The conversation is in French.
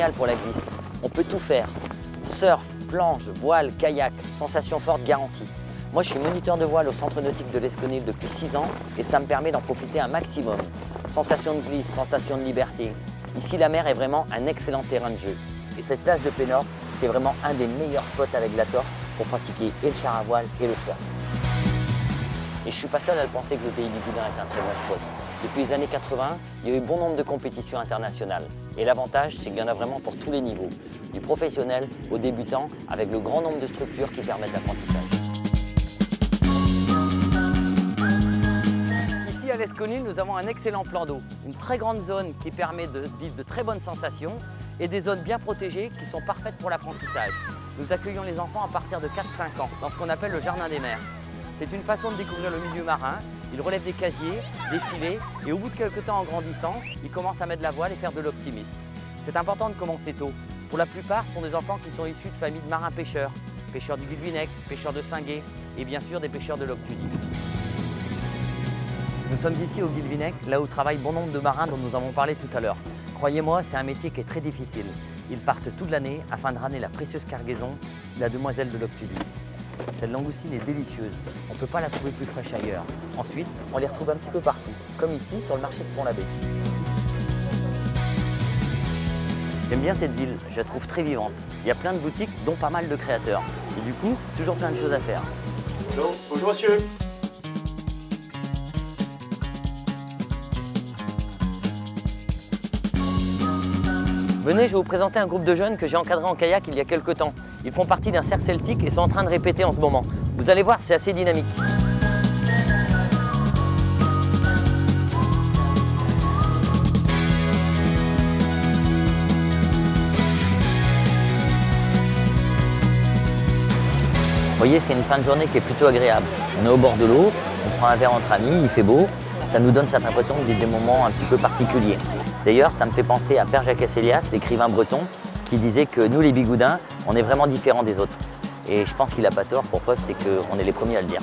génial pour la glisse. On peut tout faire. Surf, planche, voile, kayak, sensation forte garantie. Moi, je suis moniteur de voile au centre nautique de l'Esconil depuis 6 ans et ça me permet d'en profiter un maximum. Sensation de glisse, sensation de liberté. Ici, la mer est vraiment un excellent terrain de jeu. Et cette plage de Pénors, c'est vraiment un des meilleurs spots avec la torche pour pratiquer et le char à voile et le surf. Et je suis pas seul à le penser que le pays Bigoudin est un très bon spot. Depuis les années 80, il y a eu bon nombre de compétitions internationales. Et l'avantage, c'est qu'il y en a vraiment pour tous les niveaux, du professionnel au débutant, avec le grand nombre de structures qui permettent l'apprentissage. Ici à l'Esconil, nous avons un excellent plan d'eau, une très grande zone qui permet de vivre de très bonnes sensations et des zones bien protégées qui sont parfaites pour l'apprentissage. Nous accueillons les enfants à partir de 4-5 ans dans ce qu'on appelle le jardin des mers. C'est une façon de découvrir le milieu marin. Ils relèvent des casiers, des filets et au bout de quelques temps en grandissant, ils commencent à mettre de la voile et faire de l'optimisme. C'est important de commencer tôt. Pour la plupart, ce sont des enfants qui sont issus de familles de marins-pêcheurs, pêcheurs du Guilvinec, pêcheurs de Singuet et bien sûr des pêcheurs de l'Octudie. Nous sommes ici au Guilvinec, là où travaillent bon nombre de marins dont nous avons parlé tout à l'heure. Croyez-moi, c'est un métier qui est très difficile. Ils partent toute l'année afin de ramener la précieuse cargaison de la demoiselle de l'Octudie. Cette langoustine est délicieuse, on ne peut pas la trouver plus fraîche ailleurs. Ensuite, on les retrouve un petit peu partout, comme ici sur le marché de Pont-l'Abbé. J'aime bien cette ville, je la trouve très vivante. Il y a plein de boutiques, dont pas mal de créateurs. Et du coup, toujours plein de choses à faire. Bonjour, bonjour monsieur. Venez, je vais vous présenter un groupe de jeunes que j'ai encadré en kayak il y a quelques temps. Ils font partie d'un cercle celtique et sont en train de répéter en ce moment. Vous allez voir, c'est assez dynamique. Vous voyez, c'est une fin de journée qui est plutôt agréable. On est au bord de l'eau, on prend un verre entre amis, il fait beau. Ça nous donne cette impression de vivre des moments un petit peu particuliers. D'ailleurs, ça me fait penser à Père Jacques Asselias, l'écrivain breton, qui disait que nous, les Bigoudins, on est vraiment différents des autres. Et je pense qu'il n'a pas tort, pour preuve, c'est qu'on est les premiers à le dire.